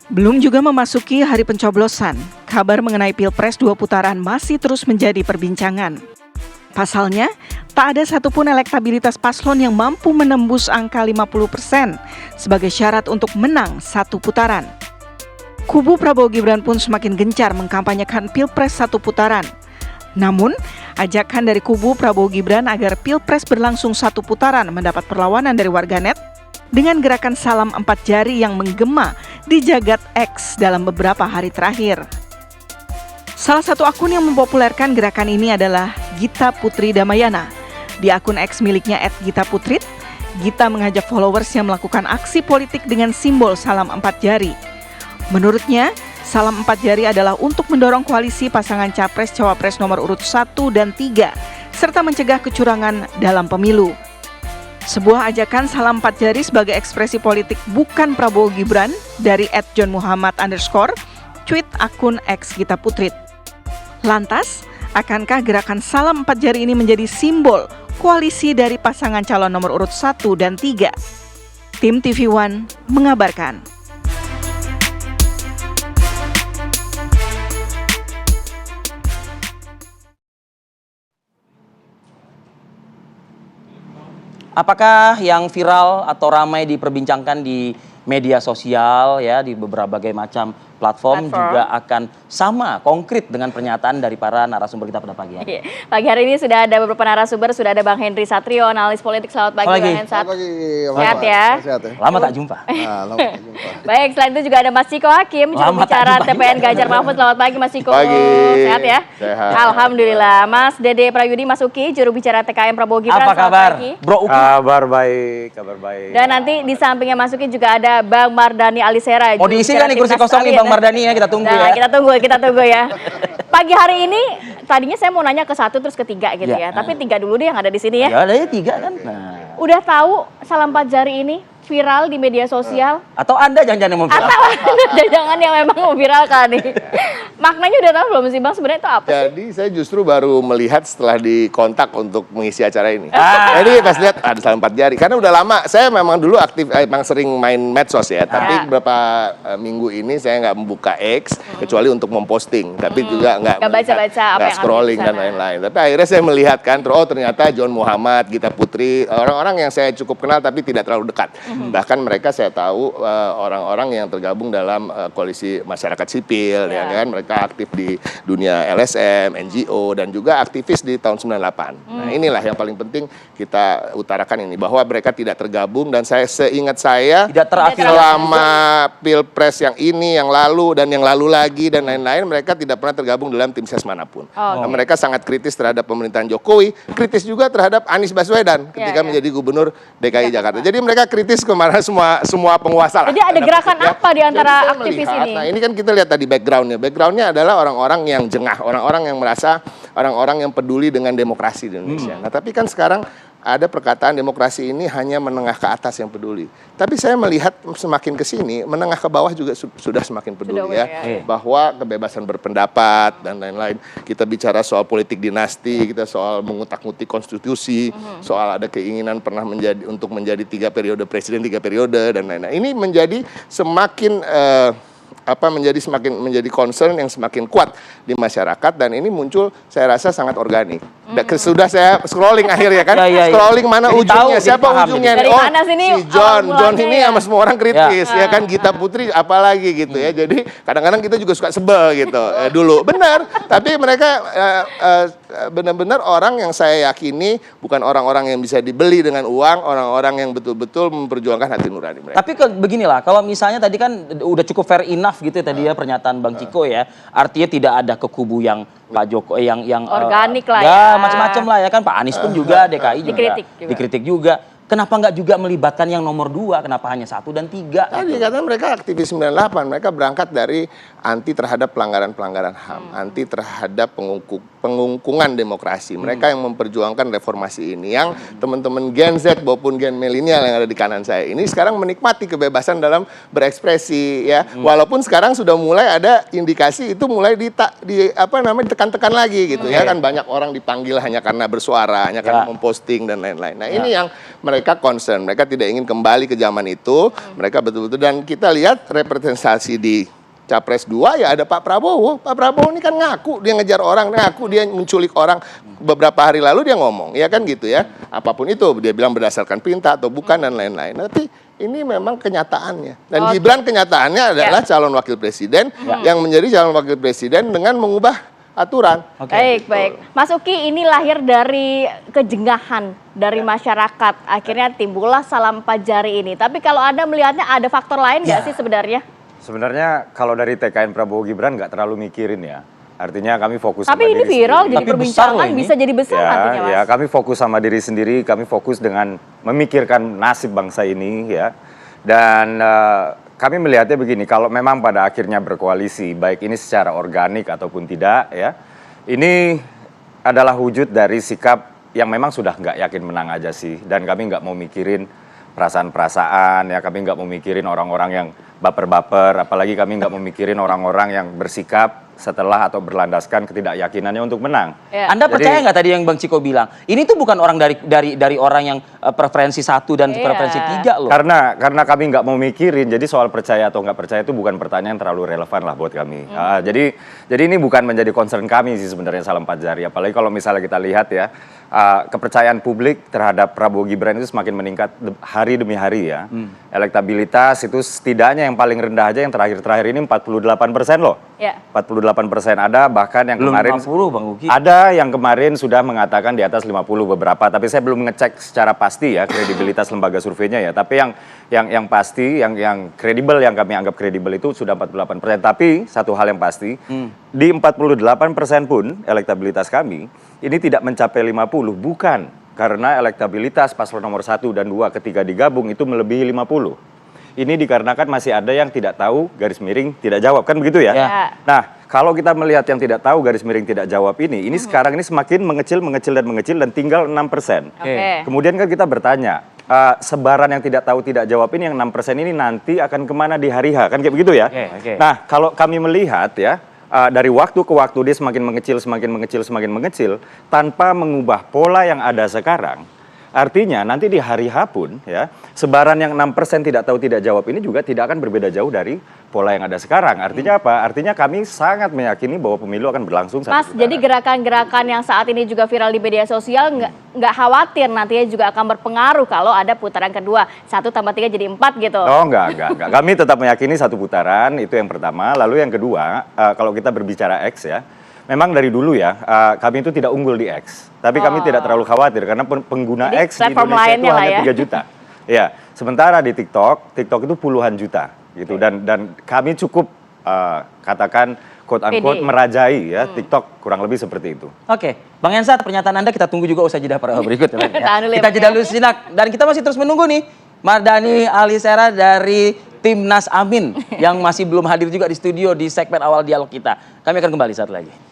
Belum juga memasuki hari pencoblosan, kabar mengenai Pilpres 2 putaran masih terus menjadi perbincangan. Pasalnya, tak ada satupun elektabilitas paslon yang mampu menembus angka 50% sebagai syarat untuk menang satu putaran. Kubu Prabowo Gibran pun semakin gencar mengkampanyekan Pilpres satu putaran. Namun, ajakan dari kubu Prabowo Gibran agar Pilpres berlangsung satu putaran mendapat perlawanan dari warganet dengan gerakan salam 4 jari yang menggema di jagat X dalam beberapa hari terakhir. Salah satu akun yang mempopulerkan gerakan ini adalah Gita Putri Damayana. Di akun X miliknya @gitaputrit, Gita mengajak followersnya melakukan aksi politik dengan simbol salam 4 jari. Menurutnya, salam 4 jari adalah untuk mendorong koalisi pasangan Capres-Cawapres nomor urut 1 dan 3, serta mencegah kecurangan dalam pemilu. Sebuah ajakan salam 4 jari sebagai ekspresi politik bukan Prabowo Gibran dari @johnmuhammad_, tweet akun X Gita Putrit. Lantas, akankah gerakan salam 4 jari ini menjadi simbol koalisi dari pasangan calon nomor urut 1 dan 3? Tim TV One mengabarkan. Apakah yang viral atau ramai diperbincangkan di media sosial ya di berbagai macam platform juga akan sama konkret dengan pernyataan dari para narasumber kita pada pagi hari. Pagi hari ini sudah ada beberapa narasumber, sudah ada Bang Henry Satrio, analis politik. Selamat pagi, Bang Hensat. Selamat pagi. Sehat ya? Sehat ya. Lama tak jumpa. Lama tak jumpa. Baik, selain itu juga ada Mas Ciko Hakim, juru bicara TPN Ganjar Mahfud. Selamat pagi, Mas Ciko. Pagi. Sehat ya? Sehat. Alhamdulillah. Mas Dede Prayudi, Mas Uki, juru bicara TKM Prabowo Gibran. Apa kabar? Pagi. Bro Uki. Kabar baik, kabar baik. Dan nanti di sampingnya Mas Uki juga ada Bang Mardhani Alisera. Mau diisi kan nih kursi kosong nih Bang Mardhani ya, kita tunggu ya. Kita tunggu ya. Pagi hari ini tadinya saya mau nanya ke 1 terus ke 3 gitu ya. Tapi 3 dulu deh yang ada di sini ya. Ya ada ya 3 kan. Nah. Udah tahu salam 4 jari ini viral di media sosial? Atau Anda jangan-jangan yang mau viral? Atau jangan yang memang mau viralkan nih. Maknanya udah tahu belum sih Bang sebenarnya itu apa sih? Jadi saya justru baru melihat setelah dikontak untuk mengisi acara ini. Jadi pas lihat ada salam 4 jari. Karena udah lama, saya memang dulu aktif, emang sering main medsos ya. Tapi beberapa minggu ini saya nggak membuka X, kecuali untuk memposting. Tapi juga nggak baca-baca apa yang scrolling dan lain-lain. Tapi akhirnya saya melihat kan, oh ternyata John Muhammad, Gita Putri, orang-orang yang saya cukup kenal tapi tidak terlalu dekat. Bahkan mereka saya tahu orang-orang yang tergabung dalam koalisi masyarakat sipil, ya kan, mereka aktif di dunia LSM, NGO, dan juga aktivis di tahun 98. Nah inilah yang paling penting kita utarakan ini, bahwa mereka tidak tergabung, dan saya seingat saya Tidak terafiliasi. selama Pilpres yang ini, yang lalu, dan yang lalu lagi, dan lain-lain, mereka tidak pernah tergabung dalam tim ses manapun. Nah, mereka sangat kritis terhadap pemerintahan Jokowi, kritis juga terhadap Anies Baswedan ketika menjadi gubernur DKI Jakarta. Jadi mereka kritis kemana semua penguasa lah. Jadi ada gerakan apa di antara aktivis ini? Nah ini kan kita lihat tadi backgroundnya. Backgroundnya adalah orang-orang yang jengah, orang-orang yang merasa, orang-orang yang peduli dengan demokrasi di Indonesia. Nah tapi kan sekarang ada perkataan demokrasi ini hanya menengah ke atas yang peduli. Tapi saya melihat semakin ke sini, menengah ke bawah juga sudah semakin peduli ya. Bahwa kebebasan berpendapat dan lain-lain. Kita bicara soal politik dinasti, kita soal mengutak-ngutik konstitusi, soal ada keinginan pernah untuk menjadi 3 periode presiden, 3 periode dan lain-lain. Ini menjadi semakin menjadi concern yang semakin kuat di masyarakat, dan ini muncul saya rasa sangat organik. Sudah saya scrolling akhirnya kan, scrolling mana jadi ujungnya, siapa ujungnya nih? Oh, si John ini sama semua orang kritis ya kan, Gita Putri apalagi gitu ya. Jadi kadang-kadang kita juga suka sebel gitu dulu, benar. Tapi mereka benar-benar orang yang saya yakini bukan orang-orang yang bisa dibeli dengan uang, orang-orang yang betul-betul memperjuangkan hati nurani mereka. Tapi beginilah, kalau misalnya tadi kan udah cukup fair enough gitu tadi ya pernyataan Bang Ciko ya, artinya tidak ada ke kubu yang Pak Jokowi yang organik lah ya, macam-macam lah ya kan, Pak Anies pun juga DKI juga dikritik juga. Kenapa nggak juga melibatkan yang nomor 2? Kenapa hanya 1 dan 3? Tadi katanya mereka aktivis 98, mereka berangkat dari anti terhadap pelanggaran-pelanggaran HAM, anti terhadap pengungkungan demokrasi. Mereka yang memperjuangkan reformasi ini, yang teman-teman Gen Z maupun Gen milenial yang ada di kanan saya ini sekarang menikmati kebebasan dalam berekspresi ya. Walaupun sekarang sudah mulai ada indikasi itu mulai ditekan-tekan lagi gitu ya kan, banyak orang dipanggil hanya karena bersuara, hanya karena memposting dan lain-lain. Nah, ini yang mereka mereka concern, mereka tidak ingin kembali ke zaman itu, mereka betul-betul, dan kita lihat representasi di Capres 2 ya ada Pak Prabowo. Pak Prabowo ini kan ngaku dia ngejar orang, ngaku dia menculik orang. Beberapa hari lalu dia ngomong, ya kan gitu ya. Apapun itu, dia bilang berdasarkan pinta atau bukan dan lain-lain. Tapi ini memang kenyataannya. Dan Gibran kenyataannya adalah calon wakil presiden yang menjadi calon wakil presiden dengan mengubah aturan. Baik. Mas Uki, ini lahir dari kejengahan dari masyarakat. Akhirnya timbullah salam 4 jari ini. Tapi kalau Anda melihatnya ada faktor lain nggak sih sebenarnya? Sebenarnya kalau dari TKN Prabowo Gibran nggak terlalu mikirin ya. Artinya kami fokus Tapi sama ini diri viral sendiri. jadi perbincangan bisa jadi besar nantinya, Mas. Ya, kami fokus sama diri sendiri, kami fokus dengan memikirkan nasib bangsa ini ya. Dan kami melihatnya begini, kalau memang pada akhirnya berkoalisi, baik ini secara organik ataupun tidak ya, ini adalah wujud dari sikap yang memang sudah nggak yakin menang aja sih. Dan kami nggak mau mikirin perasaan-perasaan, ya kami nggak mau mikirin orang-orang yang baper-baper, apalagi kami nggak mau mikirin orang-orang yang bersikap setelah atau berlandaskan ketidakyakinannya untuk menang. Anda percaya nggak tadi yang Bang Ciko bilang? Ini tuh bukan orang dari orang yang preferensi 1 dan preferensi 3 loh. Karena kami nggak mau mikirin, jadi soal percaya atau nggak percaya itu bukan pertanyaan terlalu relevan lah buat kami. Jadi ini bukan menjadi concern kami sih sebenarnya salam 4 jari. Apalagi kalau misalnya kita lihat ya, kepercayaan publik terhadap Prabowo Gibran itu semakin meningkat hari demi hari ya. Elektabilitas itu setidaknya yang paling rendah aja yang terakhir-terakhir ini 48% loh. 48% ada, bahkan yang Belum kemarin 50, Bang Uki. ada yang kemarin sudah mengatakan di atas 50 beberapa, tapi saya belum ngecek secara pasti ya kredibilitas lembaga surveinya ya. Tapi yang pasti, yang kredibel, yang kami anggap kredibel itu sudah 48%. Tapi satu hal yang pasti, di 48% pun elektabilitas kami ini tidak mencapai 50, bukan karena elektabilitas paslon nomor 1 dan 2 ketika digabung itu melebihi 50. Ini dikarenakan masih ada yang tidak tahu garis miring tidak jawab, kan begitu ya? Nah, kalau kita melihat yang tidak tahu garis miring tidak jawab ini sekarang ini semakin mengecil dan tinggal 6%. Kemudian kan kita bertanya, sebaran yang tidak tahu tidak jawab ini yang 6% ini nanti akan kemana di hari H, kan kayak begitu ya? Nah, kalau kami melihat ya, dari waktu ke waktu dia semakin mengecil tanpa mengubah pola yang ada sekarang. Artinya nanti di hari H pun ya, sebaran yang 6% tidak tahu tidak jawab ini juga tidak akan berbeda jauh dari pola yang ada sekarang. Artinya apa? Artinya kami sangat meyakini bahwa pemilu akan berlangsung satu putaran. Jadi gerakan-gerakan yang saat ini juga viral di media sosial nggak khawatir nantinya juga akan berpengaruh kalau ada putaran kedua 1 tambah 3 jadi 4 gitu. Oh enggak. Kami tetap meyakini satu putaran, itu yang pertama. Lalu yang kedua, kalau kita berbicara X ya, memang dari dulu ya, kami itu tidak unggul di X. Tapi kami tidak terlalu khawatir karena pengguna jadi, X di Indonesia itu hanya 3 juta. Ya, sementara di TikTok itu puluhan juta gitu. Dan kami cukup katakan quote unquote merajai ya TikTok, kurang lebih seperti itu. Oke, Bang Hensat, pernyataan Anda kita tunggu juga usai jeda berikut. Kita jeda dulu sejenak dan kita masih terus menunggu nih Mardhani Alisera dari Timnas Amin yang masih belum hadir juga di studio di segmen awal dialog kita. Kami akan kembali saat lagi.